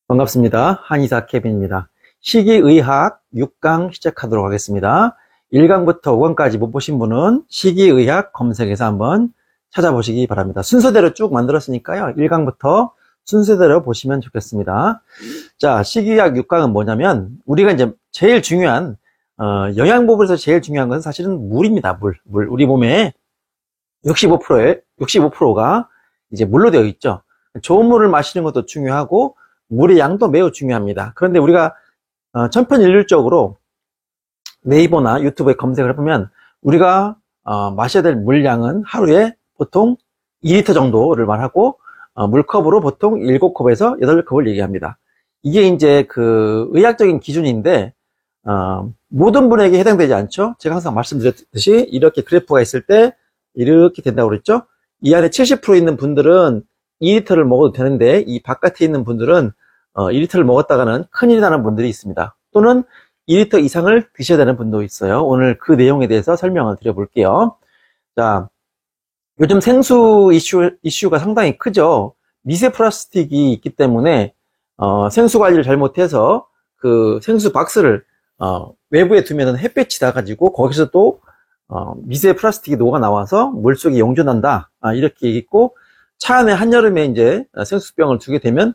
반갑습니다. 한의사 케빈입니다. 식이의학 6강 시작하도록 하겠습니다. 1강부터 5강까지 못 보신 분은 식이의학 검색해서 한번 찾아보시기 바랍니다. 순서대로 쭉 만들었으니까요. 1강부터 순서대로 보시면 좋겠습니다. 자, 식이의학 6강은 뭐냐면 우리가 이제 제일 중요한 영양 부분에서 제일 중요한 것은 사실은 물입니다. 물. 우리 몸에 65%가 이제 물로 되어 있죠. 좋은 물을 마시는 것도 중요하고 물의 양도 매우 중요합니다. 그런데 우리가 천편일률적으로 네이버나 유튜브에 검색을 해보면 우리가 마셔야 될 물량은 하루에 보통 2리터 정도를 말하고 물컵으로 보통 7컵에서 8컵을 얘기합니다. 이게 이제 그 의학적인 기준인데 모든 분에게 해당되지 않죠. 제가 항상 말씀드렸듯이 이렇게 그래프가 있을 때 이렇게 된다고 그랬죠. 이 안에 70% 있는 분들은 2리터를 먹어도 되는데 이 바깥에 있는 분들은 2리터를 먹었다가는 큰일이 나는 분들이 있습니다. 또는 2리터 이상을 드셔야 되는 분도 있어요. 오늘 그 내용에 대해서 설명을 드려볼게요. 자, 요즘 생수 이슈가 상당히 크죠. 미세 플라스틱이 있기 때문에 생수 관리를 잘못해서 그 생수 박스를 외부에 두면은 햇볕이 닿아가지고 거기서 또 미세 플라스틱이 녹아 나와서 물속에 용존한다. 이렇게 있고 차 안에 한여름에 이제 생수병을 두게 되면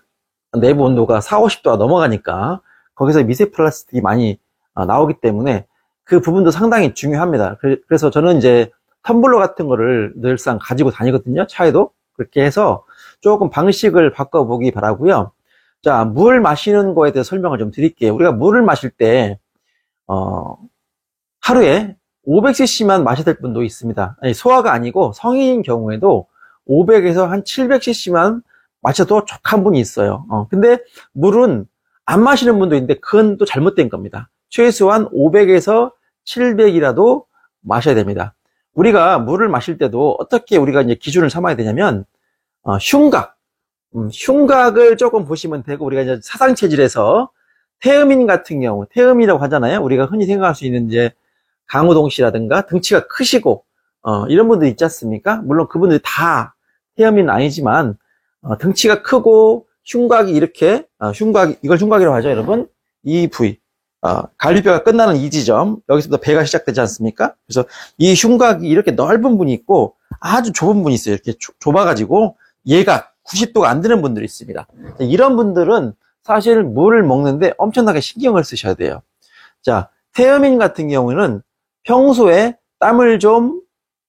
내부 온도가 40, 50도가 넘어가니까 거기서 미세 플라스틱이 많이 나오기 때문에 그 부분도 상당히 중요합니다. 그래서 저는 이제 텀블러 같은 거를 늘상 가지고 다니거든요. 차에도. 그렇게 해서 조금 방식을 바꿔보기 바라고요. 자, 물 마시는 거에 대해서 설명을 좀 드릴게요. 우리가 물을 마실 때 하루에 500cc만 마셔야 될 분도 있습니다. 아니, 소화가 아니고 성인인 경우에도 500에서 한 700cc만 마셔도 족한 분이 있어요. 근데 물은 안 마시는 분도 있는데 그건 또 잘못된 겁니다. 최소한 500에서 700이라도 마셔야 됩니다. 우리가 물을 마실 때도 어떻게 우리가 이제 기준을 삼아야 되냐면 흉곽, 흉곽을 조금 보시면 되고 우리가 이제 사상 체질에서 태음인 같은 경우, 태음이라고 하잖아요. 우리가 흔히 생각할 수 있는 이제 강호동 씨라든가 등치가 크시고 이런 분들 있지 않습니까? 물론 그분들이 다 태음인은 아니지만 등치가 크고 흉곽이 이렇게 이걸 흉곽이라고 하죠, 여러분. 이 부위 갈비뼈가 끝나는 이 지점, 여기서부터 배가 시작되지 않습니까? 그래서 이 흉곽이 이렇게 넓은 분이 있고 아주 좁은 분이 있어요. 이렇게 좁아가지고 얘가 90도가 안 되는 분들이 있습니다. 이런 분들은 사실 물을 먹는데 엄청나게 신경을 쓰셔야 돼요. 자, 태음인 같은 경우는 평소에 땀을 좀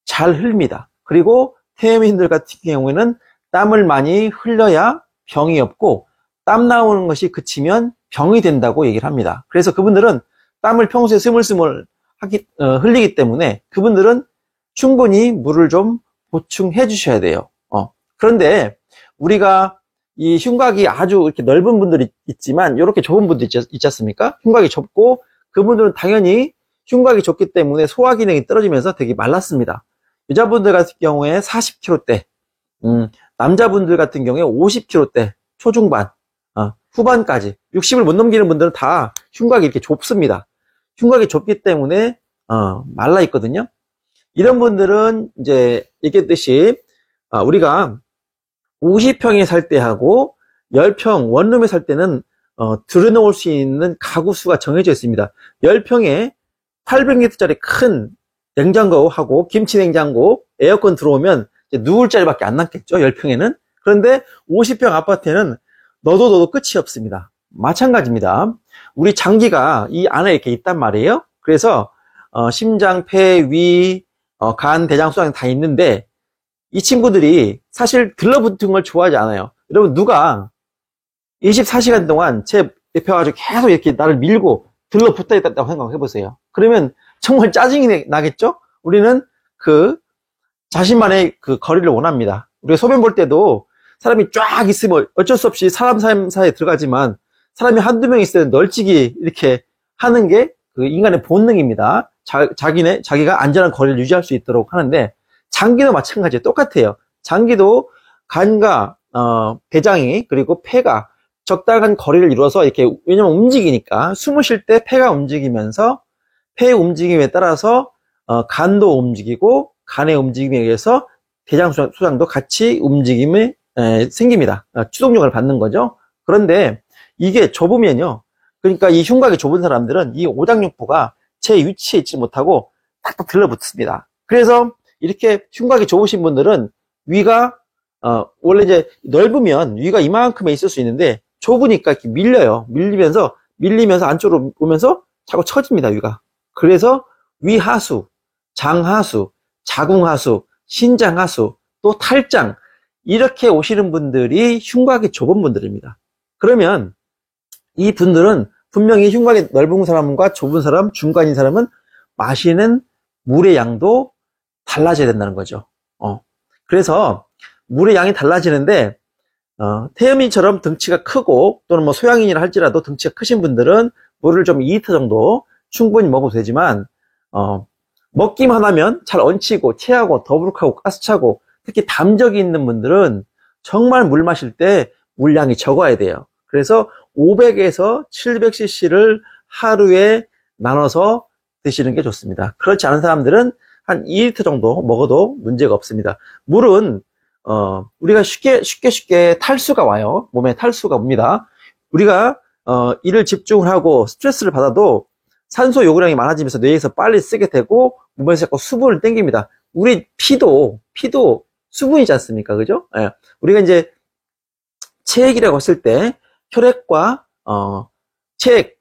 잘 흘립니다. 그리고 태음인들 같은 경우에는 땀을 많이 흘려야 병이 없고 땀 나오는 것이 그치면 병이 된다고 얘기를 합니다. 그래서 그분들은 땀을 평소에 스물스물 흘리기 때문에 그분들은 충분히 물을 좀 보충해 주셔야 돼요. 그런데 우리가 이 흉곽이 아주 이렇게 넓은 분들이 있지만 이렇게 좁은 분들 있지 않습니까? 흉곽이 좁고 그분들은 당연히 흉곽이 좁기 때문에 소화 기능이 떨어지면서 되게 말랐습니다. 여자분들 같은 경우에 40kg대, 남자분들 같은 경우에 50kg대, 초중반, 후반까지 60을 못 넘기는 분들은 다 흉곽이 이렇게 좁습니다. 흉곽이 좁기 때문에 말라 있거든요. 이런 분들은 이제 얘기했듯이 우리가 50평에 살 때 하고 10평 원룸에 살 때는 들여놓을 수 있는 가구 수가 정해져 있습니다. 10평에 800리터짜리 큰 냉장고하고 김치 냉장고, 에어컨 들어오면 이제 누울 자리밖에 안 남겠죠, 10평에는. 그런데 50평 아파트에는 넣어도 끝이 없습니다. 마찬가지입니다. 우리 장기가 이 안에 이렇게 있단 말이에요. 그래서 심장, 폐, 위, 간, 대장, 수장 다 있는데 이 친구들이 사실 들러붙은 걸 좋아하지 않아요. 여러분, 누가 24시간 동안 제 옆에 와가지고 계속 이렇게 나를 밀고 들러붙어 있다고 생각해 보세요. 그러면 정말 짜증이 나겠죠? 우리는 그 자신만의 그 거리를 원합니다. 우리가 소변 볼 때도 사람이 쫙 있으면 어쩔 수 없이 사람 사이에 들어가지만 사람이 한두 명 있을 때는 널찍이 이렇게 하는 게 그 인간의 본능입니다. 자기가 안전한 거리를 유지할 수 있도록 하는데 장기도 마찬가지예요. 똑같아요. 장기도 간과 대장이 그리고 폐가 적당한 거리를 이루어서 이렇게, 왜냐면 움직이니까 숨을 쉴 때 폐가 움직이면서 폐의 움직임에 따라서 간도 움직이고 간의 움직임에 의해서 대장 수장도 같이 움직임이 생깁니다. 추동력을 받는 거죠. 그런데 이게 좁으면요. 그러니까 이 흉곽이 좁은 사람들은 이 오장육부가 제 위치에 있지 못하고 탁탁 들러붙습니다. 그래서 이렇게 흉곽이 좁으신 분들은 위가 원래 이제 넓으면 위가 이만큼에 있을 수 있는데 좁으니까 이렇게 밀려요. 밀리면서 안쪽으로 오면서 자꾸 처집니다, 위가. 그래서 위하수, 장하수, 자궁하수, 신장하수, 또 탈장 이렇게 오시는 분들이 흉곽이 좁은 분들입니다. 그러면 이 분들은 분명히 흉곽이 넓은 사람과 좁은 사람, 중간인 사람은 마시는 물의 양도 달라져야 된다는 거죠. 그래서 물의 양이 달라지는데 태음인처럼 등치가 크고 또는 뭐 소양인이라 할지라도 등치가 크신 분들은 물을 좀 2리터 정도 충분히 먹어도 되지만 먹기만 하면 잘 얹히고 체하고 더부룩하고 가스차고 특히 담적이 있는 분들은 정말 물 마실 때 물량이 적어야 돼요. 그래서 500에서 700cc를 하루에 나눠서 드시는 게 좋습니다. 그렇지 않은 사람들은 한 2리터 정도 먹어도 문제가 없습니다. 물은 우리가 쉽게 탈수가 와요. 몸에 탈수가 옵니다. 우리가 일을 집중을 하고 스트레스를 받아도 산소 요구량이 많아지면서 뇌에서 빨리 쓰게 되고 몸에서 자꾸 수분을 땡깁니다. 우리 피도 수분이지 않습니까? 그죠? 예. 우리가 이제 체액이라고 했을 때 혈액과 체액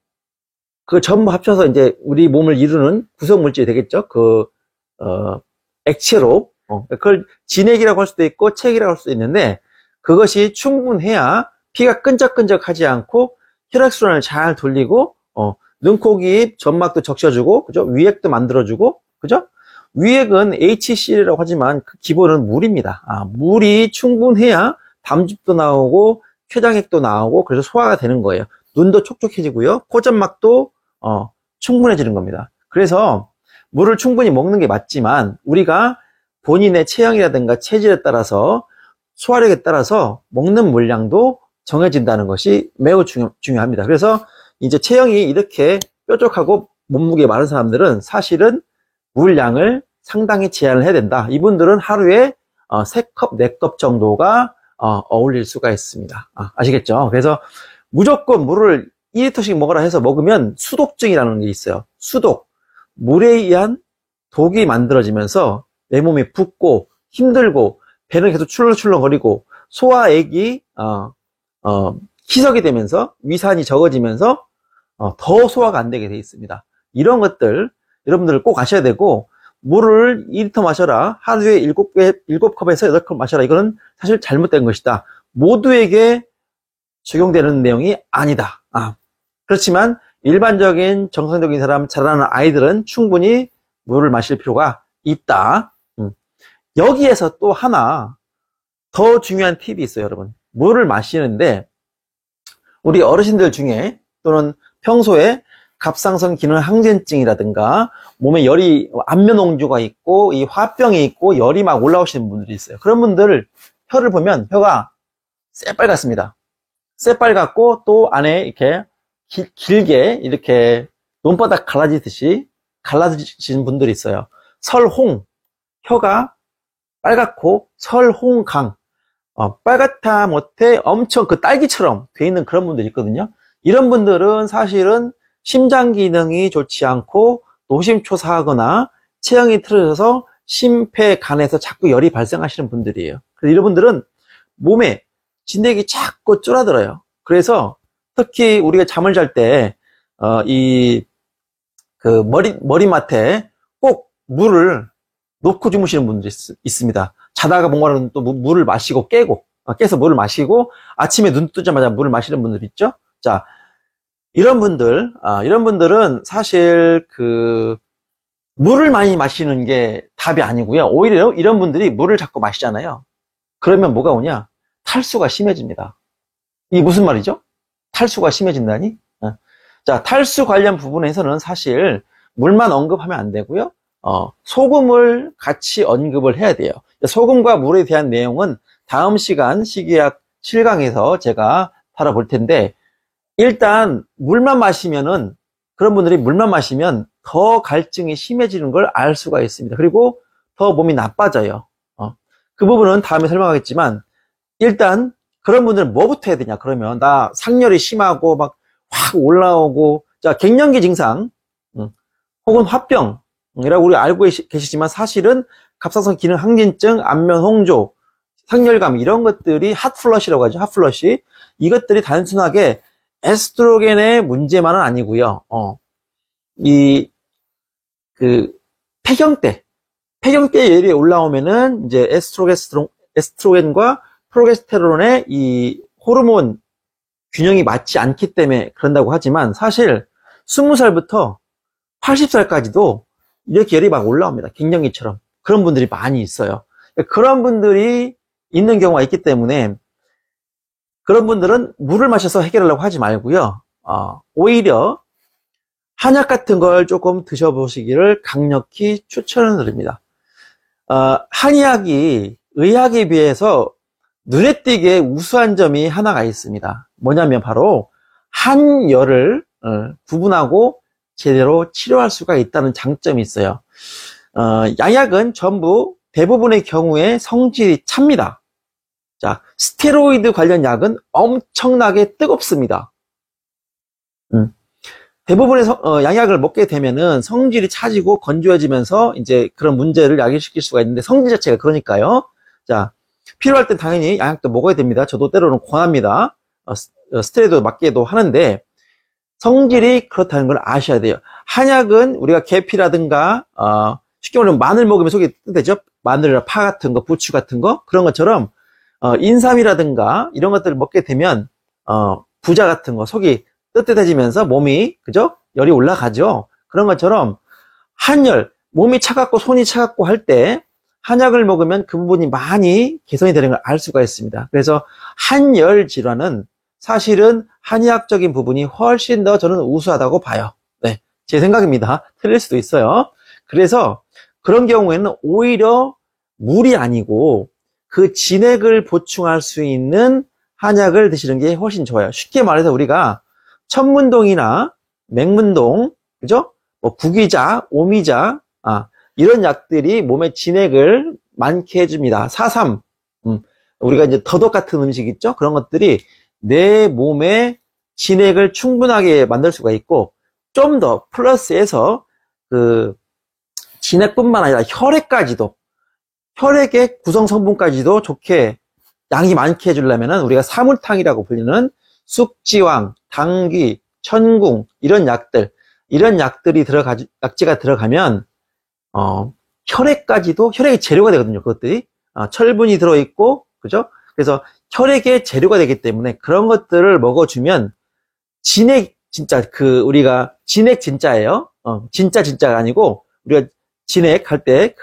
그 전부 합쳐서 이제 우리 몸을 이루는 구성 물질이 되겠죠. 액체로 그걸 진액이라고 할 수도 있고 체액이라고 할 수도 있는데 그것이 충분해야 피가 끈적끈적하지 않고 혈액순환을 잘 돌리고 눈, 코, 귀, 점막도 적셔주고 그죠? 위액도 만들어주고 그죠? 위액은 HCl이라고 하지만 그 기본은 물입니다. 물이 충분해야 담즙도 나오고 췌장액도 나오고 그래서 소화가 되는 거예요. 눈도 촉촉해지고요. 코점막도 충분해지는 겁니다. 그래서 물을 충분히 먹는 게 맞지만 우리가 본인의 체형이라든가 체질에 따라서 소화력에 따라서 먹는 물량도 정해진다는 것이 매우 중요합니다. 그래서 이제 체형이 이렇게 뾰족하고 몸무게 많은 사람들은 사실은 물량을 상당히 제한을 해야 된다. 이분들은 하루에 3컵, 4컵 정도가 어울릴 수가 있습니다. 아시겠죠? 그래서 무조건 물을 2리터씩 먹으라 해서 먹으면 수독증이라는 게 있어요. 수독. 물에 의한 독이 만들어지면서 내 몸이 붓고 힘들고 배는 계속 출렁출렁거리고 소화액이 희석이 되면서 위산이 적어지면서 더 소화가 안 되게 돼 있습니다. 이런 것들 여러분들 꼭 아셔야 되고 물을 2리터 마셔라. 하루에 7컵에서 8컵 마셔라. 이거는 사실 잘못된 것이다. 모두에게 적용되는 내용이 아니다. 그렇지만 일반적인 정상적인 사람, 자라나는 아이들은 충분히 물을 마실 필요가 있다. 여기에서 또 하나 더 중요한 팁이 있어요, 여러분. 물을 마시는데 우리 어르신들 중에 또는 평소에 갑상선 기능 항진증이라든가 몸에 열이 안면홍조가 있고 이 화병이 있고 열이 막 올라오시는 분들이 있어요. 그런 분들 혀를 보면 혀가 새빨갛습니다. 새빨갛고 또 안에 이렇게 길게 이렇게 논바닥 갈라지듯이 갈라지시는 분들이 있어요. 설홍, 혀가 빨갛고 설홍강, 빨갛다 못해 엄청 그 딸기처럼 돼 있는 그런 분들이 있거든요. 이런 분들은 사실은 심장 기능이 좋지 않고 노심초사하거나 체형이 틀어져서 심폐, 간에서 자꾸 열이 발생하시는 분들이에요. 그래서 이런 분들은 몸에 진액이 자꾸 줄어들어요. 그래서 특히 우리가 잠을 잘 때 머리맡에 꼭 물을 놓고 주무시는 분들이 있습니다. 자다가 뭔가를 또 물을 마시고 깨서 물을 마시고 아침에 눈 뜨자마자 물을 마시는 분들 있죠. 자, 이런 분들은 사실 물을 많이 마시는 게 답이 아니고요. 오히려 이런 분들이 물을 자꾸 마시잖아요. 그러면 뭐가 오냐? 탈수가 심해집니다. 이게 무슨 말이죠? 탈수가 심해진다니? 자, 탈수 관련 부분에서는 사실 물만 언급하면 안 되고요. 소금을 같이 언급을 해야 돼요. 소금과 물에 대한 내용은 다음 시간 식이약 7강에서 제가 다뤄볼 텐데, 일단 물만 마시면은 그런 분들이 물만 마시면 더 갈증이 심해지는 걸 알 수가 있습니다. 그리고 더 몸이 나빠져요. 그 부분은 다음에 설명하겠지만 일단 그런 분들은 뭐부터 해야 되냐? 그러면 나 상열이 심하고 막 확 올라오고, 자, 갱년기 증상, 혹은 화병이라고 우리 알고 계시지만 사실은 갑상선 기능 항진증, 안면 홍조, 상열감 이런 것들이 핫플러시라고 하죠. 핫플러시. 이것들이 단순하게 에스트로겐의 문제만은 아니고요. 폐경 때 열이 올라오면은 이제 에스트로겐과 프로게스테론의 이 호르몬 균형이 맞지 않기 때문에 그런다고 하지만 사실 20살부터 80살까지도 이렇게 열이 막 올라옵니다. 갱년기처럼. 그런 분들이 많이 있어요. 그런 분들이 있는 경우가 있기 때문에 그런 분들은 물을 마셔서 해결하려고 하지 말고요. 오히려 한약 같은 걸 조금 드셔보시기를 강력히 추천을 드립니다. 한의학이 의학에 비해서 눈에 띄게 우수한 점이 하나가 있습니다. 뭐냐면 바로 한열을 구분하고 제대로 치료할 수가 있다는 장점이 있어요. 양약은 전부 대부분의 경우에 성질이 찹니다. 자, 스테로이드 관련 약은 엄청나게 뜨겁습니다. 대부분의 양약을 먹게 되면은 성질이 차지고 건조해지면서 이제 그런 문제를 야기시킬 수가 있는데 성질 자체가 그러니까요. 자, 필요할 땐 당연히 양약도 먹어야 됩니다. 저도 때로는 권합니다. 스테로이드 맞게도 하는데 성질이 그렇다는 걸 아셔야 돼요. 한약은 우리가 계피라든가 쉽게 말하면 마늘 먹으면 속이 뜨되죠. 마늘이나 파 같은 거, 부추 같은 거 그런 것처럼 인삼이라든가 이런 것들을 먹게 되면 부자 같은 거 속이 뜨뜻해지면서 몸이 그죠? 열이 올라가죠. 그런 것처럼 한열 몸이 차갑고 손이 차갑고 할 때 한약을 먹으면 그 부분이 많이 개선이 되는 걸 알 수가 있습니다. 그래서 한열 질환은 사실은 한의학적인 부분이 훨씬 더 저는 우수하다고 봐요. 네, 제 생각입니다. 틀릴 수도 있어요. 그래서 그런 경우에는 오히려 물이 아니고 그 진액을 보충할 수 있는 한약을 드시는 게 훨씬 좋아요. 쉽게 말해서 우리가 천문동이나 맹문동, 그죠? 뭐 구기자, 오미자, 이런 약들이 몸의 진액을 많게 해줍니다. 사삼, 우리가 이제 더덕 같은 음식 있죠? 그런 것들이 내 몸에 진액을 충분하게 만들 수가 있고, 좀 더 플러스해서 그 진액뿐만 아니라 혈액까지도, 혈액의 구성 성분까지도 좋게 양이 많게 해주려면은 우리가 사물탕이라고 불리는 숙지황, 당귀, 천궁 이런 약들이 약재가 들어가면 혈액까지도 혈액의 재료가 되거든요. 그것들이 철분이 들어있고 그죠? 그래서 혈액의 재료가 되기 때문에 그런 것들을 먹어주면 진액 진짜 우리가 진액 진짜예요. 진짜가 아니고 우리가 진액 할 때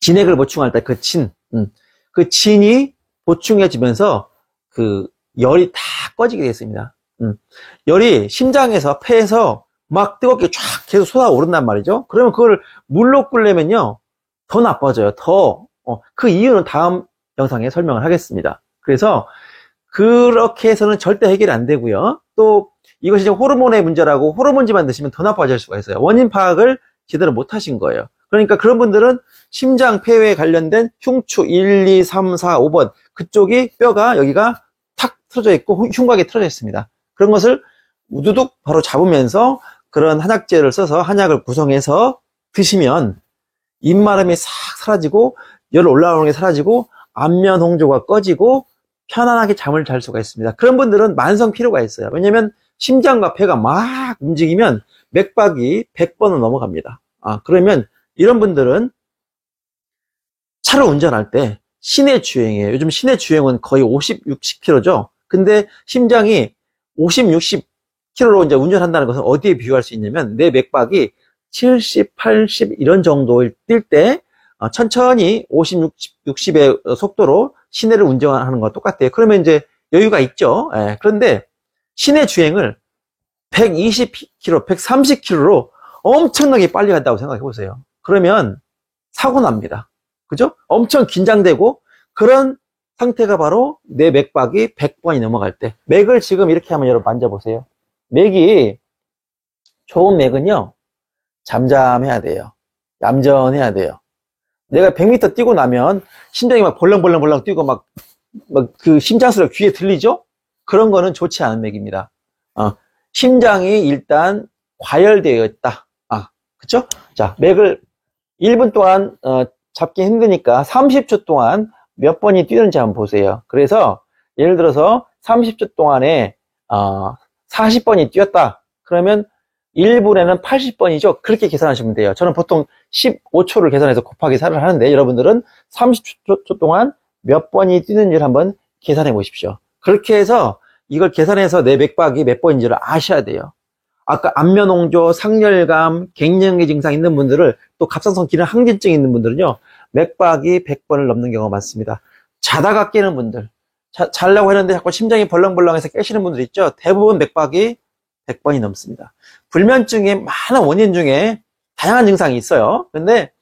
진액을 보충할 때 그 진이 보충해지면서 열이 다 꺼지게 되겠습니다. 열이 심장에서 폐에서 막 뜨겁게 쫙 계속 솟아오른단 말이죠. 그러면 그걸 물로 끓려면요 더 나빠져요. 그 이유는 다음 영상에 설명을 하겠습니다. 그래서 그렇게 해서는 절대 해결이 안 되고요. 또 이것이 이제 호르몬의 문제라고 호르몬제만 드시면 더 나빠질 수가 있어요. 원인 파악을 제대로 못 하신 거예요. 그러니까 그런 분들은 심장, 폐에 관련된 흉추 1, 2, 3, 4, 5번 그쪽이 뼈가 여기가 탁 틀어져 있고 흉곽이 틀어져 있습니다. 그런 것을 우두둑 바로 잡으면서 그런 한약재를 써서 한약을 구성해서 드시면 입마름이 싹 사라지고 열 올라오는 게 사라지고 안면 홍조가 꺼지고 편안하게 잠을 잘 수가 있습니다. 그런 분들은 만성 피로가 있어요. 왜냐하면 심장과 폐가 막 움직이면 맥박이 100번은 넘어갑니다. 그러면 이런 분들은 차를 운전할 때 시내 주행이에요. 요즘 시내 주행은 거의 50, 60km죠. 근데 심장이 50, 60km로 이제 운전한다는 것은 어디에 비유할 수 있냐면 내 맥박이 70, 80 이런 정도일 때 천천히 50, 60의 속도로 시내를 운전하는 것과 똑같아요. 그러면 이제 여유가 있죠. 그런데 시내 주행을 120km, 130km로 엄청나게 빨리 간다고 생각해 보세요. 그러면 사고 납니다. 그죠? 엄청 긴장되고 그런 상태가 바로 내 맥박이 100번이 넘어갈 때. 맥을 지금 이렇게 한번 여러분 만져보세요. 맥이 좋은 맥은요 잠잠해야 돼요. 얌전해야 돼요. 내가 100m 뛰고 나면 심장이 막 벌렁벌렁 뛰고 막 그 심장 소리가 귀에 들리죠? 그런 거는 좋지 않은 맥입니다. 심장이 일단 과열되어 있다. 그쵸? 자, 맥을 1분 동안 잡기 힘드니까 30초 동안 몇 번이 뛰는지 한번 보세요. 그래서 예를 들어서 30초 동안에 40번이 뛰었다. 그러면 1분에는 80번이죠. 그렇게 계산하시면 돼요. 저는 보통 15초를 계산해서 곱하기 4를 하는데 여러분들은 30초 동안 몇 번이 뛰는지를 한번 계산해 보십시오. 그렇게 해서 이걸 계산해서 내 맥박이 몇 번인지를 아셔야 돼요. 아까 안면홍조, 상열감, 갱년기 증상 있는 분들을 또 갑상선 기능 항진증 있는 분들은요 맥박이 100번을 넘는 경우가 많습니다. 자다가 깨는 분들, 자려고 했는데 자꾸 심장이 벌렁벌렁해서 깨시는 분들 있죠. 대부분 맥박이 100번이 넘습니다. 불면증의 많은 원인 중에 다양한 증상이 있어요. 근데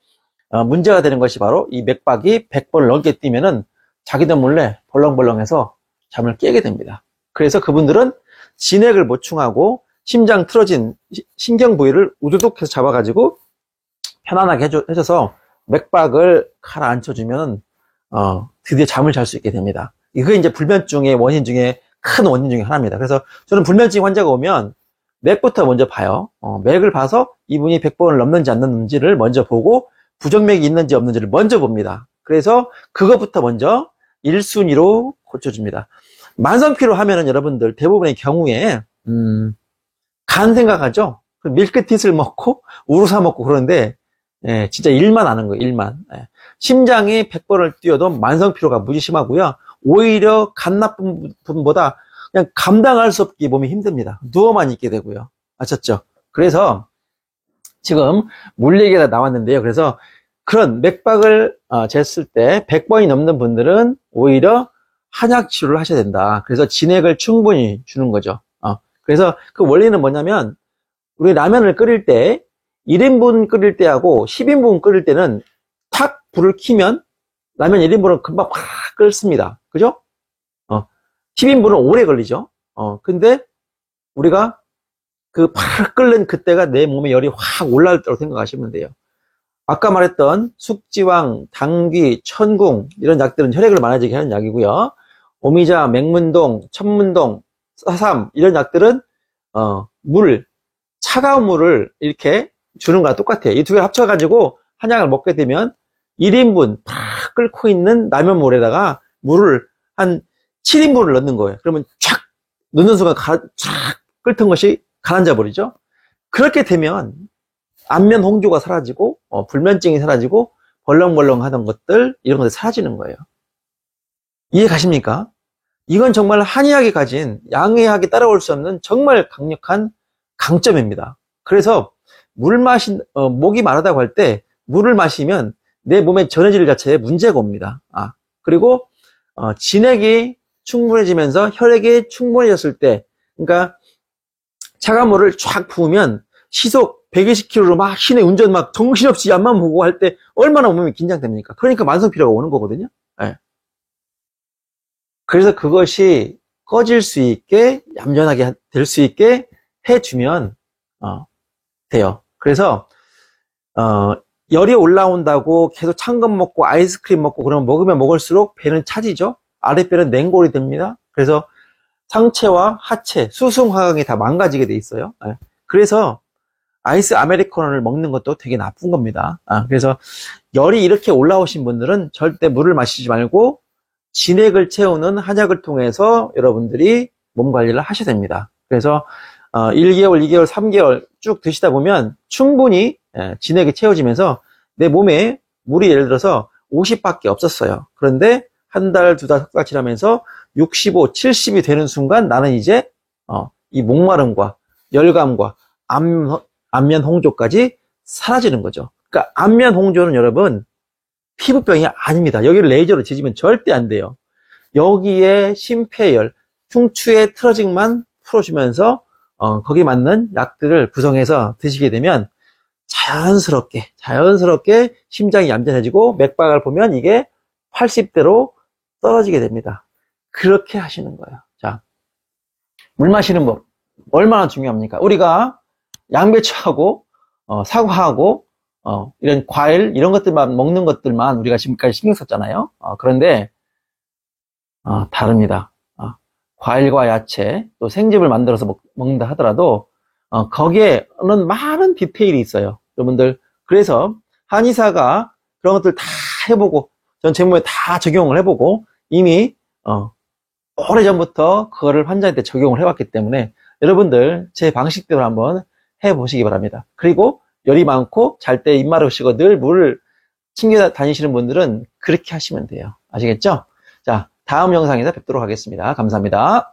문제가 되는 것이 바로 이 맥박이 100번을 넘게 뛰면은 자기도 몰래 벌렁벌렁해서 잠을 깨게 됩니다. 그래서 그분들은 진액을 보충하고 심장 틀어진 신경 부위를 우두둑 해서 잡아가지고 편안하게 해줘서 맥박을 가라앉혀주면 드디어 잠을 잘 수 있게 됩니다. 이게 이제 불면증의 원인 중에 큰 원인 중에 하나입니다. 그래서 저는 불면증 환자가 오면 맥부터 먼저 봐요. 맥을 봐서 이분이 100번을 넘는지 안 넘는지를 먼저 보고 부정맥이 있는지 없는지를 먼저 봅니다. 그래서 그것부터 먼저 1순위로 고쳐줍니다. 만성피로 하면은 여러분들 대부분의 경우에 간 생각하죠? 밀크티스를 먹고 우루사 먹고 그러는데 진짜 일만 하는 거예요. 일만. 심장이 100번을 뛰어도 만성피로가 무지 심하고요. 오히려 간 나쁜 분보다 그냥 감당할 수 없게 몸이 힘듭니다. 누워만 있게 되고요. 아셨죠? 그래서 지금 물 얘기가 나왔는데요. 그래서 그런 맥박을 쟀을 때 100번이 넘는 분들은 오히려 한약 치료를 하셔야 된다. 그래서 진액을 충분히 주는 거죠. 그래서 그 원리는 뭐냐면 우리 라면을 끓일 때 1인분 끓일 때하고 10인분 끓일 때는 탁 불을 켜면 라면 1인분은 금방 확 끓습니다. 그죠? 10인분은 오래 걸리죠. 근데 우리가 그 팍 끓는 그때가 내 몸에 열이 확 올라올 때로 생각하시면 돼요. 아까 말했던 숙지왕, 당귀, 천궁 이런 약들은 혈액을 많아지게 하는 약이고요. 오미자, 맹문동, 천문동, 사삼 이런 약들은 차가운 물을 이렇게 주는 거랑 똑같아요. 이 두 개를 합쳐가지고 한 약을 먹게 되면 1인분 팍 끓고 있는 라면물에다가 물을 한 7인분을 넣는 거예요. 그러면 촥 넣는 순간 촥 끓던 것이 가라앉아 버리죠. 그렇게 되면 안면 홍조가 사라지고 불면증이 사라지고 벌렁벌렁 하던 것들 이런 것들이 사라지는 거예요. 이해 가십니까? 이건 정말 한의학이 가진 양의학이 따라올 수 없는 정말 강력한 강점입니다. 그래서 목이 마르다고 할 때 물을 마시면 내 몸의 전해질 자체에 문제가 옵니다. 그리고 진액이 충분해지면서 혈액이 충분해졌을 때, 그러니까 차가운 물을 쫙 부으면 시속 120km로 막 시내 운전 막 정신없이 앞만 보고 할 때 얼마나 몸이 긴장됩니까? 그러니까 만성피로가 오는 거거든요. 그래서 그것이 꺼질 수 있게 얌전하게 될 수 있게 해주면 돼요. 그래서 열이 올라온다고 계속 찬 것 먹고 아이스크림 먹고 그러면 먹으면 먹을수록 배는 차지죠. 아랫배는 냉골이 됩니다. 그래서 상체와 하체, 수승화강이 다 망가지게 돼 있어요. 그래서 아이스 아메리카노를 먹는 것도 되게 나쁜 겁니다. 그래서 열이 이렇게 올라오신 분들은 절대 물을 마시지 말고 진액을 채우는 한약을 통해서 여러분들이 몸 관리를 하셔야 됩니다. 그래서 1개월, 2개월, 3개월 쭉 드시다 보면 충분히 진액이 채워지면서 내 몸에 물이 예를 들어서 50밖에 없었어요. 그런데 한 달, 두 달, 석 달 지나면서 65, 70이 되는 순간 나는 이제 이 목마름과 열감과 안면 홍조까지 사라지는 거죠. 그러니까 안면 홍조는 여러분 피부병이 아닙니다. 여기를 레이저로 지지면 절대 안 돼요. 여기에 심폐열, 흉추의 트러징만 풀어주면서 거기 맞는 약들을 구성해서 드시게 되면 자연스럽게 심장이 얌전해지고 맥박을 보면 이게 80대로 떨어지게 됩니다. 그렇게 하시는 거예요. 자, 물 마시는 법 얼마나 중요합니까? 우리가 양배추하고 사과하고 이런 과일 이런 것들만 먹는 것들만 우리가 지금까지 신경 썼잖아요. 그런데 다릅니다. 과일과 야채, 또 생즙을 만들어서 먹는다 하더라도, 거기에는 많은 디테일이 있어요. 여러분들. 그래서 한의사가 그런 것들 다 해보고, 전 제 몸에 다 적용을 해보고, 이미, 오래전부터 그거를 환자한테 적용을 해왔기 때문에, 여러분들 제 방식대로 한번 해보시기 바랍니다. 그리고 열이 많고, 잘 때 입 마르시고 늘 물을 챙겨 다니시는 분들은 그렇게 하시면 돼요. 아시겠죠? 자, 다음 영상에서 뵙도록 하겠습니다. 감사합니다.